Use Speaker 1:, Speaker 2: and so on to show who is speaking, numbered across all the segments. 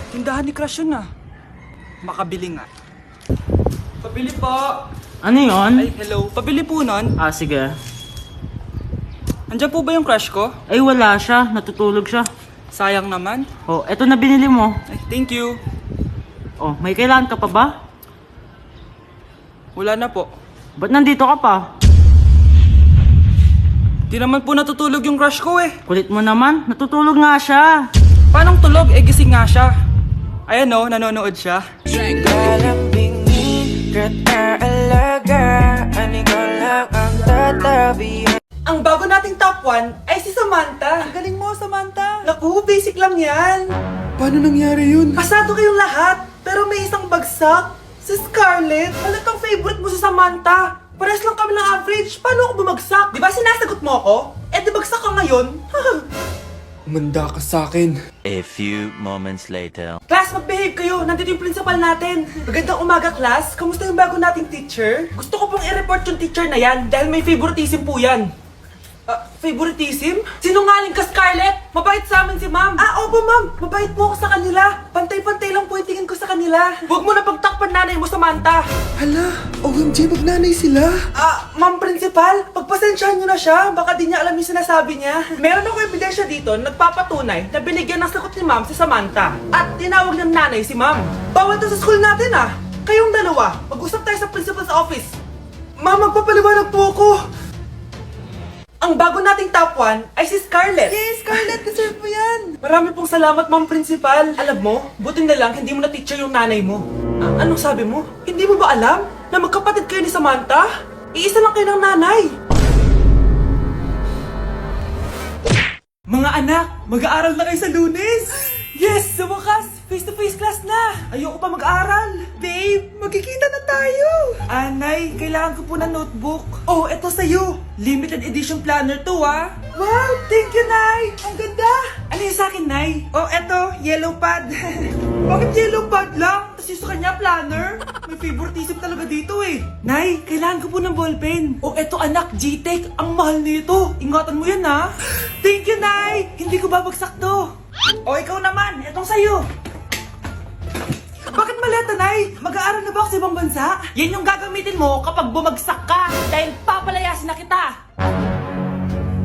Speaker 1: Tindahan ni Crush yun ah. Makabili nga. Pabili po.
Speaker 2: Ano yun?
Speaker 1: Ay, hello. Pabili po nun.
Speaker 2: Ah, sige.
Speaker 1: Andiyan po ba yung crush ko?
Speaker 2: Ay, wala siya. Natutulog siya.
Speaker 1: Sayang naman.
Speaker 2: Oh, eto na binili mo.
Speaker 1: Ay, thank you.
Speaker 2: Oh, may kailangan ka pa ba?
Speaker 1: Wala na po.
Speaker 2: Ba't nandito ka pa?
Speaker 1: Di naman po natutulog yung crush ko eh.
Speaker 2: Kulit mo naman. Natutulog nga siya.
Speaker 1: Paanong tulog? Eh, gising nga siya. Ayan o, nanonood siya. Ang bago nating top 1 ay si Samantha. Ang galing mo, Samantha. Naku, basic lang yan.
Speaker 3: Paano nangyari yun?
Speaker 1: Pasado kayong lahat, pero may isang bagsak. Si Scarlett, halatang favorite mo si Samantha. Pares lang kami ng average. Paano ako bumagsak? Di ba sinasagot mo ako? Eh, di bagsak ka ngayon?
Speaker 3: Umanda ka sa akin.
Speaker 4: A few moments later.
Speaker 1: Class, mag-behave kayo. Nandito yung principal natin. Magandang umaga, class. Kamusta yung bago nating teacher? Gusto ko pong i-report yung teacher na yan dahil may favoritism po yan. Favoritism? Sinungaling ka, Scarlett! Mabait sa amin si ma'am. Opo, ma'am. Mabait po ako sa kanila. Pantay-pantay lang po yung tingin ko sa kanila. Huwag mo na pagtakpan nanay mo, Samantha.
Speaker 3: Hala, OMG, magnanay sila.
Speaker 1: Ma'am principal, pagpasensyahan niyo na siya. Baka di niya alam yung sinasabi niya. Meron ako ebidensya dito nagpapatunay na binigyan ng sagot ni ma'am si Samantha. At tinawag ng nanay si ma'am. Bawal to sa school natin ah. Kayong dalawa, mag-usap tayo sa principal's office. Ma'am, magpapaliwanag po ako. Ang bago nating top 1 ay si Scarlett. Yes, Scarlett, deserve mo yan. Marami pong salamat, ma'am principal. Alam mo, buti na lang hindi mo na teacher yung nanay mo. Anong sabi mo? Hindi mo ba alam na magkapatid kayo ni Samantha? Iisa lang kayo ng nanay. Mga anak, mag-aaral na kayo sa Lunes. Yes, sa wakas, face-to-face class na. Ayoko pa mag-aaral. Babe, magkikita na tayo. Anay, kailangan ko po ng notebook. Oh, eto sa'yo. Limited edition planner to, ah. Wow, thank you, Nay. Ang ganda. Ano yung sa'kin, Nay? Oh, eto, yellow pad. Bakit yellow pad lang? Tapos yung sa kanya, planner. May favoritism talaga dito, eh. Nay, kailangan ko po ng ballpen. Oh, eto, anak, G-Tech. Ang mahal nito. Ingatan mo yan, ha. Thank you, Nay. Hindi ko babagsak to. O, ikaw naman. Etong sa'yo. Bakit maleta, Nay? Mag-aaral na ba ako sa ibang bansa? Yan yung gagamitin mo kapag bumagsak ka dahil papalayasin na kita.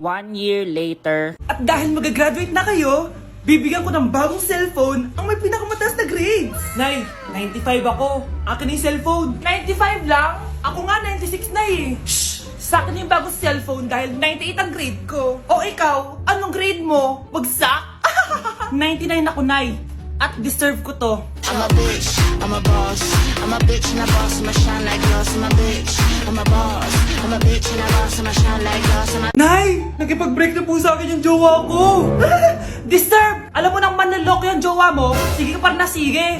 Speaker 2: 1 year later.
Speaker 1: At dahil mag-graduate na kayo, bibigyan ko ng bagong cellphone ang may pinakamataas na grades. Nay, 95 ako. Akin yung cellphone. 95 lang? Ako nga 96 na eh. Shh! Sa akin yung bagong cellphone dahil 98 ang grade ko. O ikaw, anong grade mo? Bagsak? 99 ako, Nay. At deserve ko to.
Speaker 5: I'm a bitch, I'm a boss. I'm a bitch and a boss, I'm a shine like glass. I'm a bitch, I'm a boss. I'm a bitch and a boss, I'm a shine like glass.
Speaker 1: Nay! Nakipag-break na po sa akin yung jowa ko! Disturb! Alam mo nang manloloko yung jowa mo, sige ka pa na sige!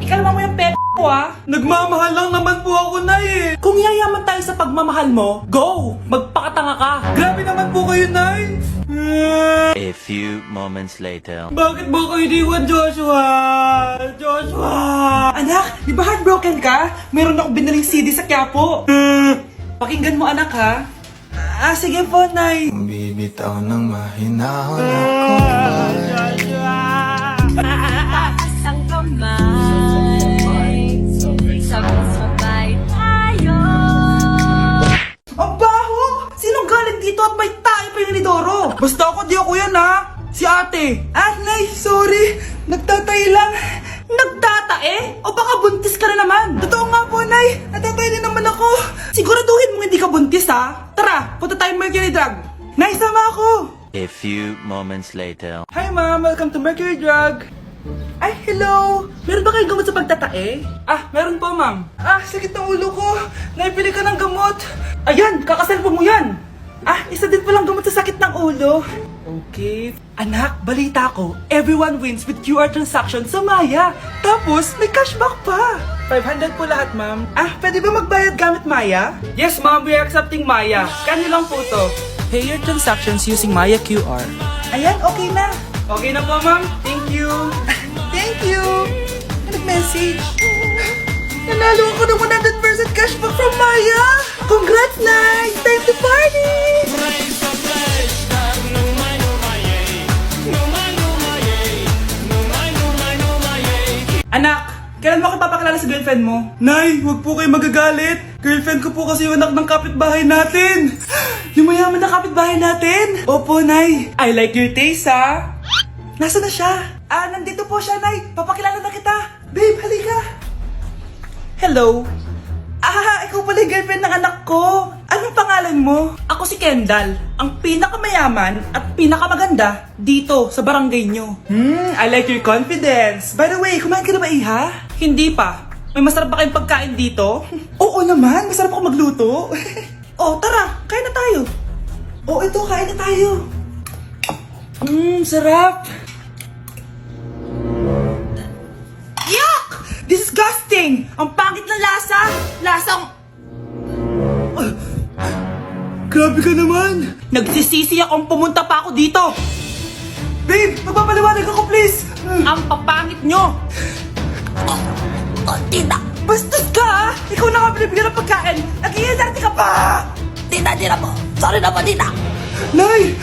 Speaker 1: Ikalma mo yung pepe ko ah! Nagmamahal lang naman po ako, Nay eh! Kung yayaman tayo sa pagmamahal mo, go! Magpakatanga ka! Grabe naman po kayo, Nay!
Speaker 4: A few moments later.
Speaker 1: Bakit mo ko iniwan, Joshua? Joshua! Anak, di ba heartbroken ka? Meron akong binaling CD sa Quiapo. Pakinggan mo, anak, ha? Sige po, Nay.
Speaker 3: Bibitaw ng mahinahon ako.
Speaker 6: Taas ang kamay, sabay-sabay tayo.
Speaker 1: Ang baho! Sinong galing dito at may tayo pa yung inidoro? Basta ako, di ako yan, ha? Si ate. Nay, sorry. Nagtatay lang. Nagtatae? O baka buntis ka na naman? Totoo nga po, Nay. Natatay din naman ako. Siguraduhin mo hindi ka buntis, ha? Tara, punta tayo Mercury Drug. Nay, sama ako.
Speaker 4: A few moments later.
Speaker 1: Hi, Ma'am. Welcome to Mercury Drug. Ay, hello! Meron ba kayong gamot sa pagtatae? Meron po, ma'am. Sakit ng ulo ko. Naipili ka ng gamot. Ayan, kakaselfon mo yan. Isa din palang gamot sa sakit ng ulo. Okay. Anak, balita ko, everyone wins with QR transaction sa Maya. Tapos, may cashback pa. 500 po lahat, ma'am. Pwede ba magbayad gamit Maya? Yes, ma'am. We are accepting Maya. Kano lang po to? Pay your transactions using Maya QR. Ayan, okay na. Okay na po, ma'am. Thank you. Thank you. Nag-message. Nanalo ako ng 100% cashback from Maya. Congrats, Nay! Time to party! sa girlfriend mo? Nay, wag po kayo magagalit. Girlfriend ko po kasi yung anak ng kapitbahay natin. Yung mayaman na kapitbahay natin? Opo, Nay. I like your taste, ha? Nasaan na siya? Nandito po siya, Nay. Papakilala na kita. Babe, halika. Hello. Ikaw pala yung girlfriend ng anak ko. Anong pangalan mo? Ako si Kendall, ang pinakamayaman at pinakamaganda dito sa barangay nyo. I like your confidence. By the way, kumain ka na ba, Iha? Hindi pa. May masarap ba kayong pagkain dito? Oo naman, masarap ako magluto. Oh, tara, kain na tayo. Oh, ito, kain na tayo. Sarap. Yuck! Disgusting! Ang pangit na lasa! Lasang... Grabe ka naman! Nagsisisi akong pumunta pa ako dito! Babe, magpapaliwanag ako please! Ang papangit nyo! Tita! Bastos ka ha! Ikaw na nga binibigyan ng pagkain! Nag-iinarte ka pa! Tita po! Sorry na po, tita! Nay!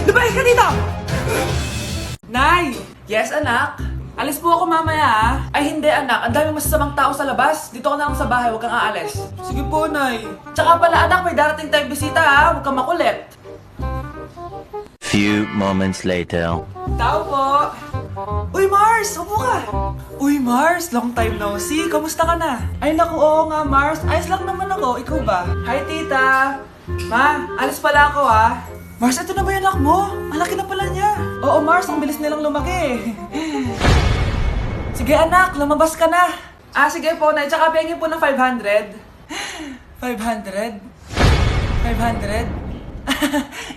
Speaker 1: Lumayas ka dito! Nay! Yes, anak? Alis po ako mamaya, ha? Ay, hindi, anak. Ang daming masasamang tao sa labas. Dito ka na lang sa bahay. Huwag kang aalis. Sige po, Nay. Tsaka pala, anak, may darating tayong bisita, ha? Huwag kang makulit.
Speaker 4: Few moments later.
Speaker 1: Tao po. Uy, Mars! Upo ka. Uy, Mars! Long time no see. Kamusta ka na? Ay, naku, oo nga, Mars. Ayos lang naman ako. Ikaw ba? Hi, tita. Ma, alis pala ako, ha? Mars, ito na ba yung anak mo? Ang laki na pala niya. Oo, Mars, ang bilis nilang lumaki. Sige, anak, lumabas ka na. Sige po, Nay. Tsaka pengin po ng 500. 500? 500?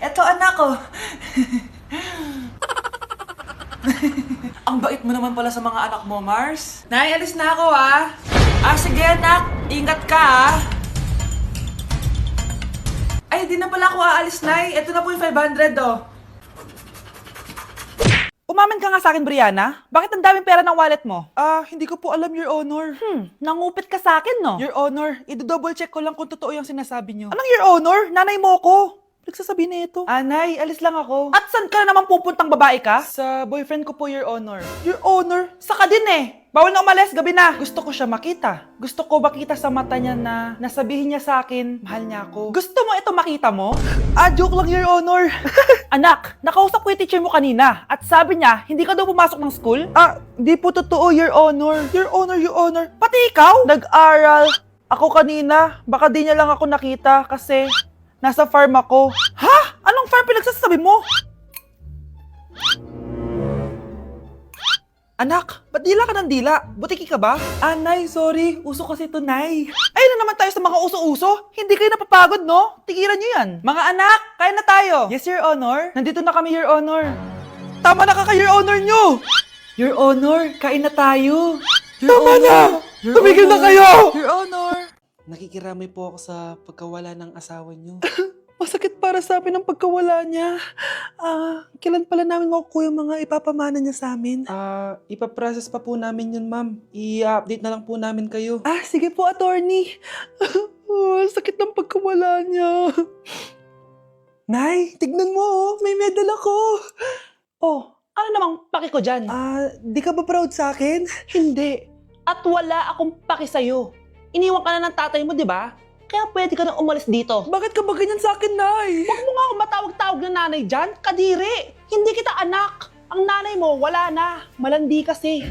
Speaker 1: Eto, anak ko. Ang bait mo naman pala sa mga anak mo, Mars. Nay, alis na ako, ha? Sige, anak. Ingat ka, ha? Ay, di na pala ako aalis, Nay. Ito na po yung 500, oh. Umamin ka nga sa akin, Brianna. Bakit ang daming pera ng wallet mo? Hindi ko po alam, Your Honor. Nangupit ka sa akin, no? Your Honor, i-double check ko lang kung totoo yung sinasabi niyo. Anong Your Honor? Nanay mo ko. Nagsasabi na ito. Nay, alis lang ako. At saan ka na naman pupuntang babae ka? Sa boyfriend ko po, Your Honor. Your Honor? Saka din eh. Bawal na umalis, gabi na. Gusto ko siya makita. Gusto ko makita sa mata niya na nasabihin niya sa akin, mahal niya ako. Gusto mo ito makita mo? Joke lang, Your Honor. Anak, nakausap ko yung teacher mo kanina at sabi niya, hindi ka daw pumasok ng school? Di po totoo, Your Honor. Your Honor, Your Honor. Pati ikaw? Nag-aral. Ako kanina, baka di niya lang ako nakita kasi nasa farm ako. Ha? Anong farm pinagsasabi mo? Anak, ba't dila ka ng dila? Butiki ka ba? Nay, sorry. Uso kasi ito, Nay. Ay na naman tayo sa mga uso-uso. Hindi kayo napapagod, no? Tigilan nyo yan. Mga anak, kain na tayo. Yes, Your Honor. Nandito na kami, Your Honor. Tama na ka, Your Honor nyo. Your Honor, kain na tayo. Tama na! Tumigil na kayo! Your Honor. Nakikiramay po ako sa pagkawala ng asawa nyo. Masakit para sa amin ang pagkawala niya. Kailan pala namin makukuha yung mga ipapamana niya sa amin? Ipaprocess pa po namin yun, ma'am. I-update na lang po namin kayo. Sige po, attorney. Sakit ng pagkawala niya. Nay, tignan mo, may medal ako. Ano namang paki ko dyan? Di ka ba proud sa akin? Hindi. At wala akong paki sa'yo. Iniwan ka na ng tatay mo, di ba? Kaya pwede ka nang umalis dito. Bakit ka ba ganyan sa akin, Nay? Huwag mo nga ako matawag-tawag na nanay dyan. Kadiri! Hindi kita anak. Ang nanay mo, wala na. Malandi kasi.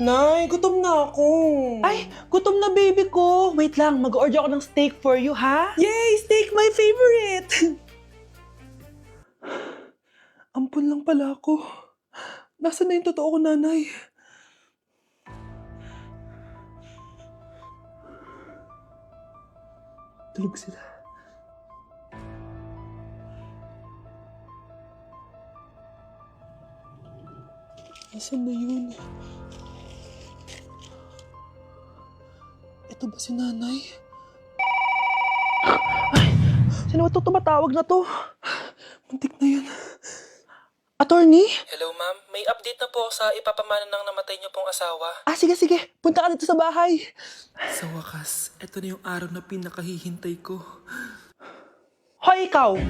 Speaker 1: Nay, gutom na ako. Ay, gutom na baby ko. Wait lang, mag-order ako ng steak for you, ha? Yay! Steak, my favorite! Ampun lang pala ako. Nasaan na yung totoo ko, nanay? Tulog sila. Nasaan na yun? Ito ba si nanay? Ay! Sino ba ito tumatawag na to? Muntik na yun. Attorney?
Speaker 7: Hello ma'am, may update na po sa ipapamana ng namatay niyo pong asawa.
Speaker 1: Sige. Punta ka dito sa bahay.
Speaker 7: Sa wakas, ito na yung araw na pinakahihintay ko.
Speaker 1: Hoy, ikaw!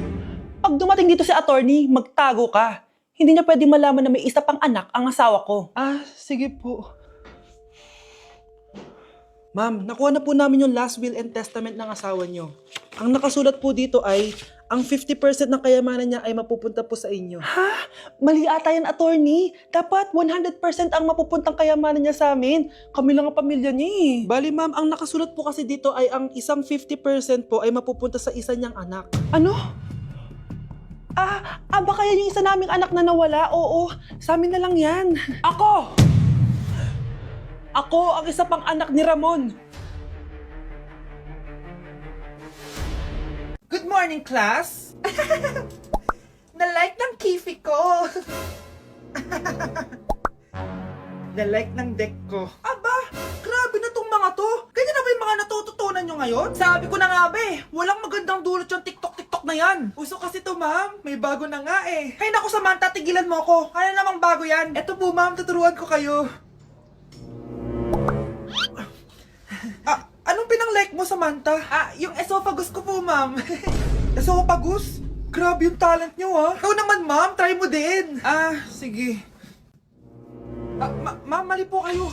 Speaker 1: Pag dumating dito si attorney, magtago ka. Hindi niya pwede malaman na may isa pang anak ang asawa ko. Ah, sige po. Ma'am, nakuha na po namin yung last will and testament ng asawa niyo. Ang nakasulat po dito ay, ang 50% ng kayamanan niya ay mapupunta po sa inyo. Ha? Mali ata yan, attorney. Dapat 100% ang mapupuntang kayamanan niya sa amin. Kami lang ang pamilya niya eh. Bali ma'am, ang nakasulat po kasi dito ay ang isang 50% po ay mapupunta sa isa niyang anak. Ano? Baka yan yung isa naming anak na nawala? Oo, sa amin na lang yan. Ako! Ako ang isa pang anak ni Ramon. Good morning, class! Na-like ng kifi ko! Na-like ng deck ko. Aba! Grabe na tong mga to! Ganyan na ba yung mga natututunan nyo ngayon? Sabi ko na nga ba walang magandang dulot yung TikTok na yan. Uso kasi to ma'am, may bago na nga eh. Hay naku Samantha, tigilan mo ako. Ano namang bago yan? Eto po ma'am, tuturuan ko kayo. Anong pinang-like mo, Samantha? Yung esophagus ko po, ma'am. Esophagus? Grabe yung talent nyo, ha? Ikaw naman, ma'am. Try mo din. Sige. Ma'am, mali po kayo.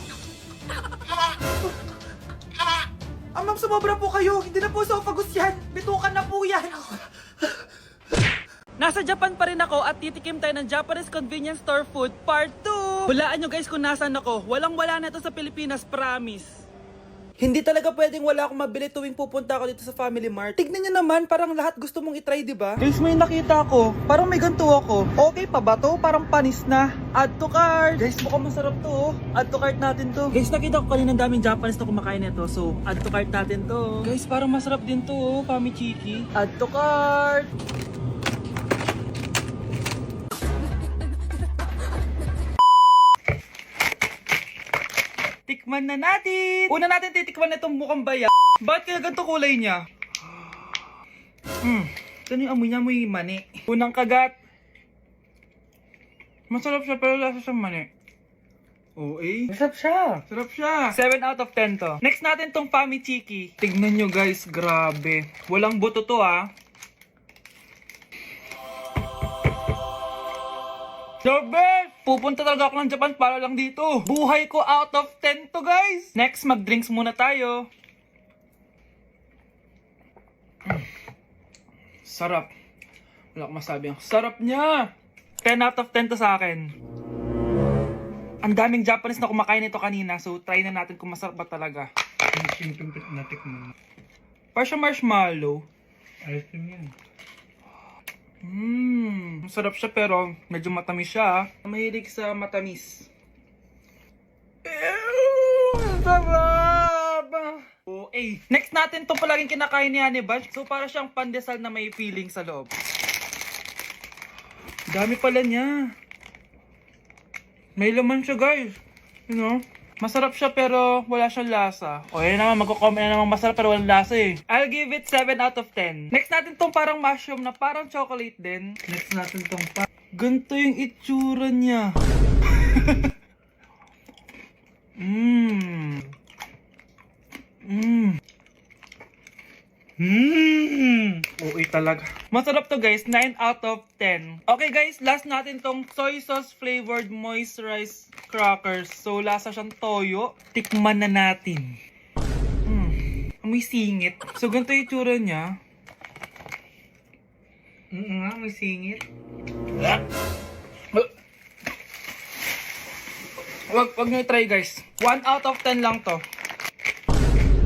Speaker 1: Ma'am, sumobra po kayo. Hindi na po esophagus yan. Bitukan na po yan.
Speaker 7: Nasa Japan pa rin ako at titikim tayo ng Japanese convenience store food part 2. Hulaan nyo guys kung nasaan ako. Walang-wala na ito sa Pilipinas, promise.
Speaker 1: Hindi talaga pwedeng wala akong mabili tuwing pupunta ako dito sa Family Mart. Tignan nyo naman, parang lahat gusto mong itry, di ba? Guys, may nakita ko. Parang may ganito ako. Okay pa ba to? Parang panis na. Add to cart. Guys, mukhang masarap to, oh. Add to cart natin to.
Speaker 7: Guys, nakita ko kanina daming Japanese na kumakain nito. So, add to cart natin to. Guys, parang masarap din to, oh, Pamichiki.
Speaker 1: Add to cart.
Speaker 7: Tikman na natin! Una natin titikman na itong mukhang baya. Bakit kaya ganito kulay niya? Ito yung amoy niya, amoy mani. Unang kagat. Masarap siya pero lasa siyang mani. Masarap siya. Sarap siya. 7 out of 10 to. Next natin tong Pamichiki. Tignan nyo guys, grabe. Walang buto to The best! Pupunta talaga ako ng Japan para lang dito. Buhay ko out of 10 to guys. Next, mag-drinks muna tayo. Sarap. Wala akong masabi. Ang sarap niya. 10 out of 10 to sa akin. Ang daming Japanese na kumakain nito kanina. So, try na natin kung masarap ba talaga. Parang siya marshmallow. Ayos din yan. Masarap siya pero medyo matamis siya. Mahilig sa matamis. Sarap! Next natin itong palaging kinakain ni Honey Bunch. So para siyang pandesal na may feeling sa loob. Dami pala niya. May laman siya guys. You know? Masarap siya pero wala siyang lasa. O yun naman, magko-comment na naman masarap pero walang lasa eh. I'll give it 7 out of 10. Next natin tong parang mushroom na parang chocolate din. Next natin tong ganito yung itsura niya. Uy talaga. Masarap to guys, 9 out of 10. Okay guys, last natin tong soy sauce flavored moisturized crackers. So lasa siyang toyo. Tikman na natin. Amoy singit. So ganito yung itsura niya. Amoy singit. Wag nyo i-try guys. 1 out of 10 lang to.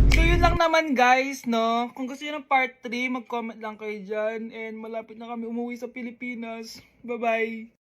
Speaker 7: So yun lang naman guys, no? Kung gusto nyo ng part 3, mag-comment lang kayo dyan. And malapit na kami umuwi sa Pilipinas. Bye-bye!